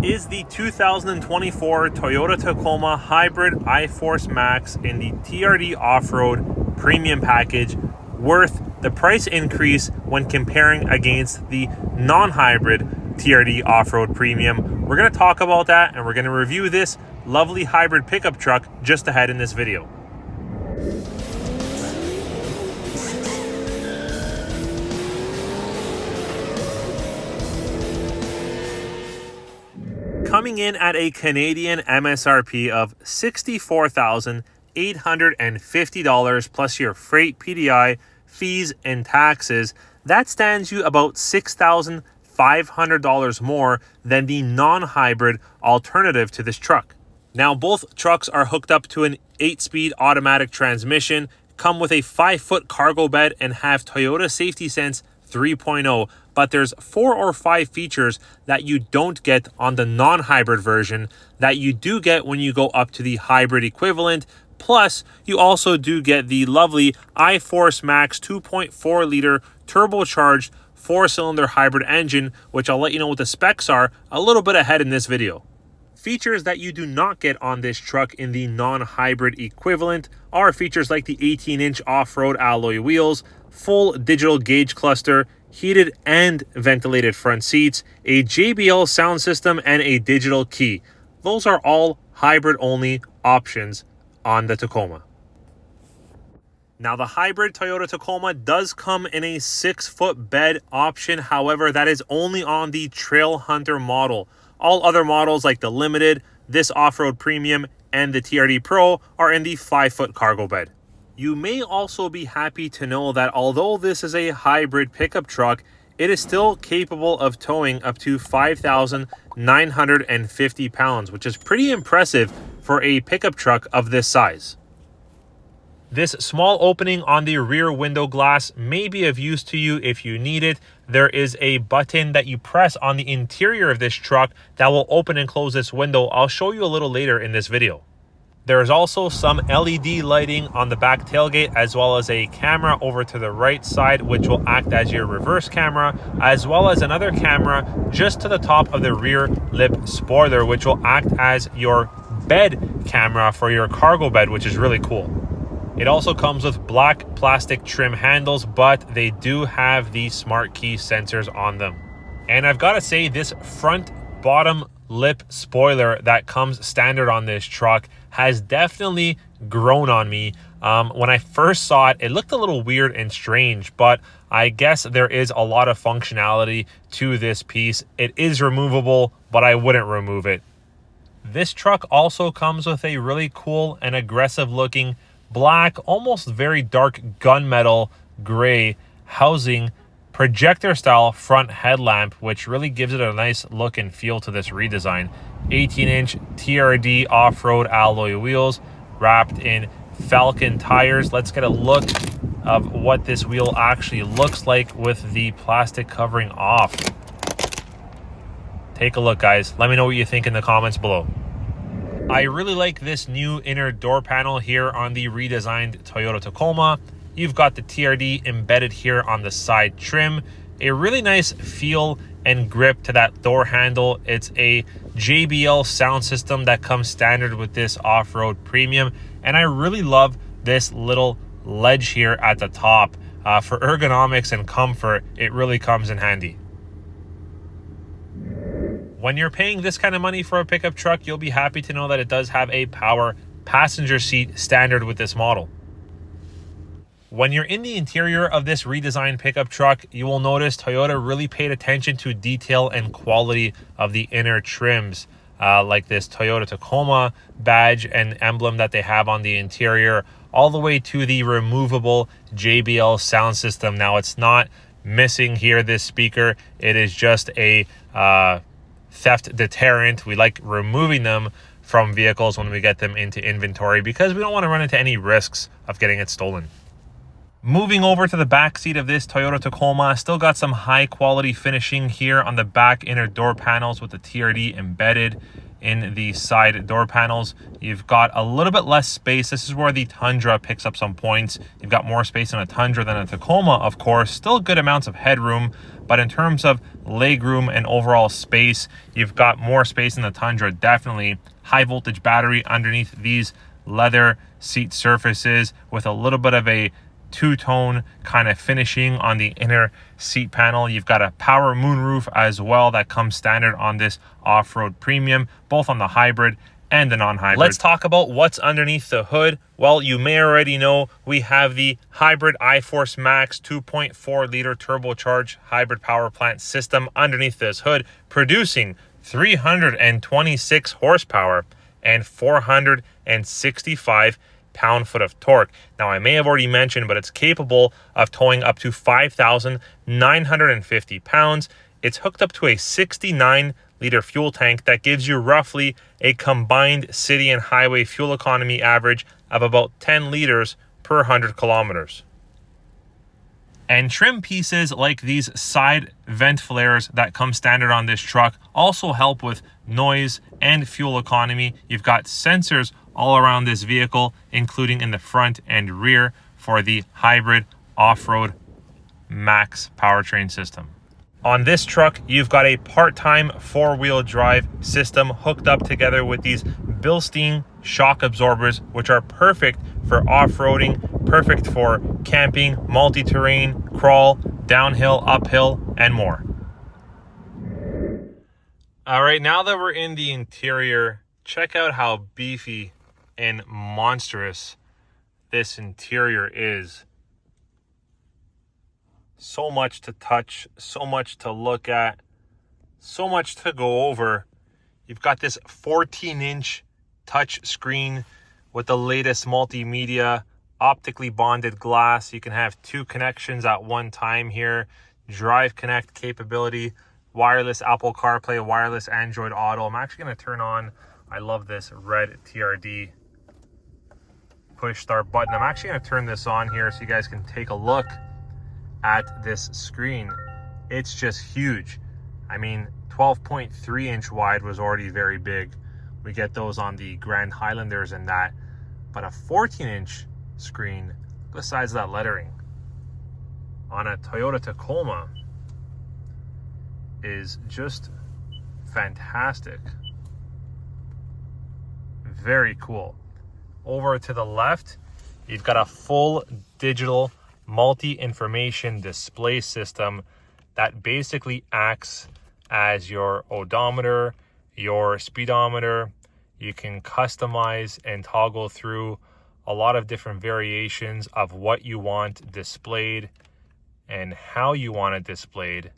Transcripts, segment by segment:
Is the 2024 Toyota Tacoma Hybrid iForce Max in the TRD Off-Road Premium Package worth the price increase when comparing against the non-hybrid TRD Off-Road Premium? We're going to talk about that, and we're going to review this lovely hybrid pickup truck just ahead in this video. Coming in at a Canadian MSRP of $64,850 plus your freight, PDI, fees, and taxes, that stands you about $6,500 more than the non-hybrid alternative to this truck. Now, both trucks are hooked up to an 8-speed automatic transmission, come with a 5-foot cargo bed, and have Toyota Safety Sense 3.0, but there's 4 or 5 features that you don't get on the non-hybrid version that you do get when you go up to the hybrid equivalent. Plus, you also do get the lovely iForce Max 2.4 liter turbocharged 4-cylinder hybrid engine, which I'll let you know what the specs are a little bit ahead in this video. Features that you do not get on this truck in the non-hybrid equivalent are features like the 18-inch off-road alloy wheels, full digital gauge cluster, heated and ventilated front seats, a JBL sound system, and a digital key. Those are all hybrid-only options on the Tacoma. Now, the hybrid Toyota Tacoma does come in a 6-foot bed option. However, that is only on the Trail Hunter model. All other models like the Limited, this Off-Road Premium, and the TRD Pro are in the 5-foot cargo bed. You may also be happy to know that although this is a hybrid pickup truck, it is still capable of towing up to 5,950 pounds, which is pretty impressive for a pickup truck of this size. This small opening on the rear window glass may be of use to you if you need it. There is a button that you press on the interior of this truck that will open and close this window. I'll show you a little later in this video. There is also some LED lighting on the back tailgate, as well as a camera over to the right side, which will act as your reverse camera, as well as another camera just to the top of the rear lip spoiler, which will act as your bed camera for your cargo bed, which is really cool. It also comes with black plastic trim handles, but they do have the smart key sensors on them. And I've got to say, this front bottom lip spoiler that comes standard on this truck has definitely grown on me. When I first saw it, it looked a little weird and strange, but I guess there is a lot of functionality to this piece. It is removable, but I wouldn't remove it. This truck also comes with a really cool and aggressive looking black, almost very dark gunmetal gray housing projector style front headlamp, which really gives it a nice look and feel to this redesign. 18-inch TRD off-road alloy wheels wrapped in Falcon tires. Let's get a look of what this wheel actually looks like with the plastic covering off. Take a look, guys. Let me know what you think in the comments below. I really like this new inner door panel here on the redesigned Toyota Tacoma. You've got the TRD embedded here on the side trim. A really nice feel and grip to that door handle. It's a JBL sound system that comes standard with this off-road premium. And I really love this little ledge here at the top. For ergonomics and comfort, it really comes in handy. When you're paying this kind of money for a pickup truck, you'll be happy to know that it does have a power passenger seat standard with this model. When you're in the interior of this redesigned pickup truck, you will notice Toyota really paid attention to detail and quality of the inner trims, like this Toyota Tacoma badge and emblem that they have on the interior, all the way to the removable JBL sound system. Now, it's not missing here, this speaker. It is just a theft deterrent. We like removing them from vehicles when we get them into inventory because we don't want to run into any risks of getting it stolen. Moving over to the back seat of this Toyota Tacoma, still got some high quality finishing here on the back inner door panels with the TRD embedded in the side door panels. You've got a little bit less space. This is where the Tundra picks up some points. You've got more space in a Tundra than a Tacoma, of course. Still good amounts of headroom, but in terms of legroom and overall space, you've got more space in the Tundra, definitely. High voltage battery underneath these leather seat surfaces with a little bit of a two-tone kind of finishing on the inner seat panel. You've got a power moonroof as well that comes standard on this off-road premium, both on the hybrid and the non-hybrid. Let's talk about what's underneath the hood. Well, you may already know we have the hybrid iForce Max 2.4 liter turbocharged hybrid power plant system underneath this hood, producing 326 horsepower and 465 pound-foot of torque. Now, I may have already mentioned, but it's capable of towing up to 5,950 pounds. It's hooked up to a 69-liter fuel tank that gives you roughly a combined city and highway fuel economy average of about 10 liters per 100 kilometers. And trim pieces like these side vent flares that come standard on this truck also help with noise and fuel economy. You've got sensors all around this vehicle, including in the front and rear for the hybrid off-road max powertrain system. On this truck, you've got a part-time four-wheel drive system hooked up together with these Bilstein shock absorbers, which are perfect for off-roading, perfect for camping, multi-terrain, crawl, downhill, uphill, and more. All right, now that we're in the interior, check out how beefy and monstrous this interior is. So much to touch, so much to look at, so much to go over. You've got this 14-inch touch screen with the latest multimedia, optically bonded glass. You can have two connections at one time here. Drive Connect capability, wireless Apple CarPlay, wireless Android Auto. I'm actually going to turn on, I love this red TRD push start button. I'm actually going to turn this on here so you guys can take a look at this screen. It's just huge. I mean, 12.3 inch wide was already very big. We get those on the Grand Highlanders and that, but a 14-inch screen, look at the size of that lettering on a Toyota Tacoma is just fantastic. Very cool. Over to the left, you've got a full digital multi-information display system that basically acts as your odometer, your speedometer. You can customize and toggle through a lot of different variations of what you want displayed and how you want it displayed.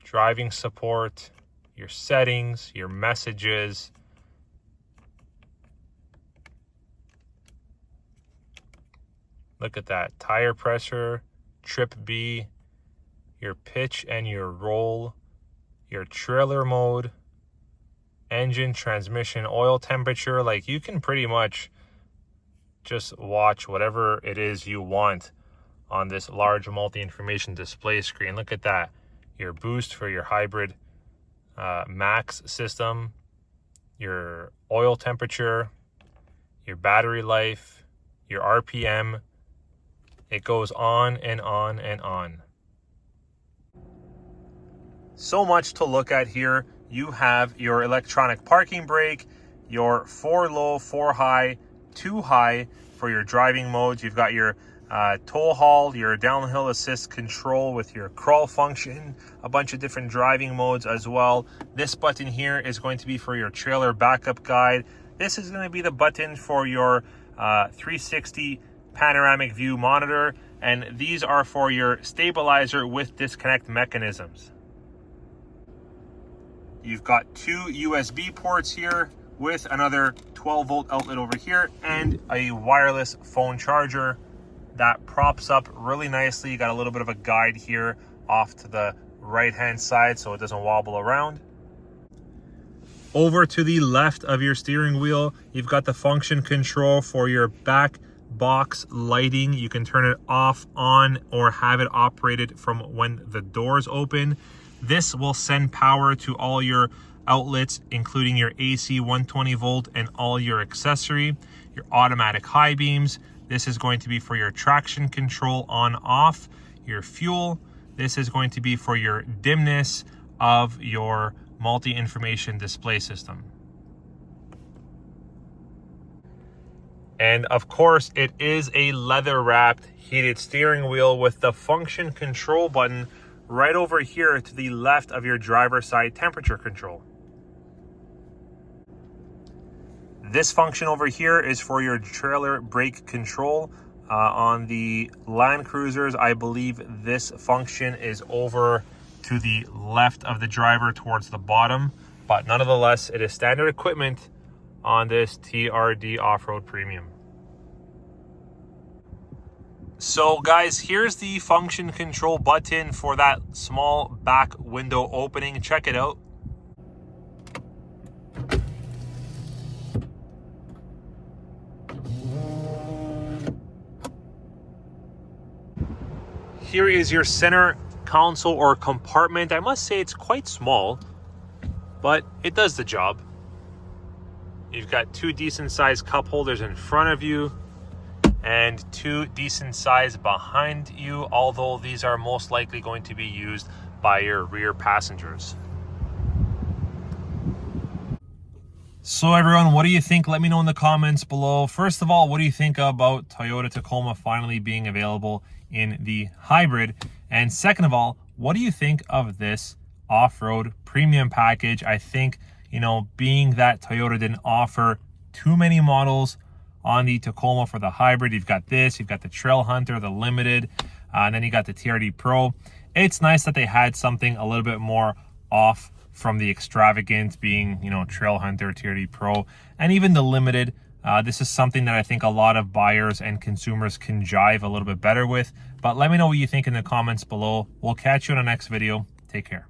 Driving support, your settings, your messages. Look at that. Tire pressure, trip B, your pitch and your roll, your trailer mode, engine, transmission, oil temperature. Like, you can pretty much just watch whatever it is you want on this large multi-information display screen. Look at that. Your boost for your hybrid max system, your oil temperature, your battery life, your RPM. It goes on and on and on. So much to look at here. You have your electronic parking brake, your 4 low, 4 high, 2 high for your driving modes. You've got your tow haul, your downhill assist control with your crawl function, a bunch of different driving modes as well. This button here is going to be for your trailer backup guide. This is going to be the button for your 360 panoramic view monitor, and these are for your stabilizer with disconnect mechanisms. You've got 2 USB ports here with another 12-volt outlet over here and a wireless phone charger that props up really nicely. You got a little bit of a guide here off to the right hand side so it doesn't wobble around. Over to the left of your steering wheel, you've got the function control for your back box lighting. You can turn it off, on, or have it operated from when the doors open. This will send power to all your outlets, including your AC 120 volt and all your accessory, your automatic high beams. This is going to be for your traction control on off, your fuel. This is going to be for your dimness of your multi-information display system. And of course, it is a leather-wrapped heated steering wheel with the function control button right over here to the left of your driver's side temperature control. This function over here is for your trailer brake control. On the Land Cruisers, I believe this function is over to the left of the driver towards the bottom, but nonetheless, it is standard equipment on this TRD Off-Road Premium. So guys, here's the function control button for that small back window opening. Check it out. Here is your center console or compartment. I must say it's quite small, but it does the job. You've got two decent sized cup holders in front of you and two decent sized behind you, although these are most likely going to be used by your rear passengers. So everyone, what do you think? Let me know in the comments below. First of all, what do you think about Toyota Tacoma finally being available in the hybrid? And second of all, what do you think of this off-road premium package? I think, being that Toyota didn't offer too many models on the Tacoma for the hybrid, you've got this, you've got the Trail Hunter, the Limited, and then you got the TRD Pro. It's nice that they had something a little bit more off from the extravagant, being, Trail Hunter, TRD Pro, and even the Limited. This is something that I think a lot of buyers and consumers can jive a little bit better with. But let me know what you think in the comments below. We'll catch you in the next video. Take care.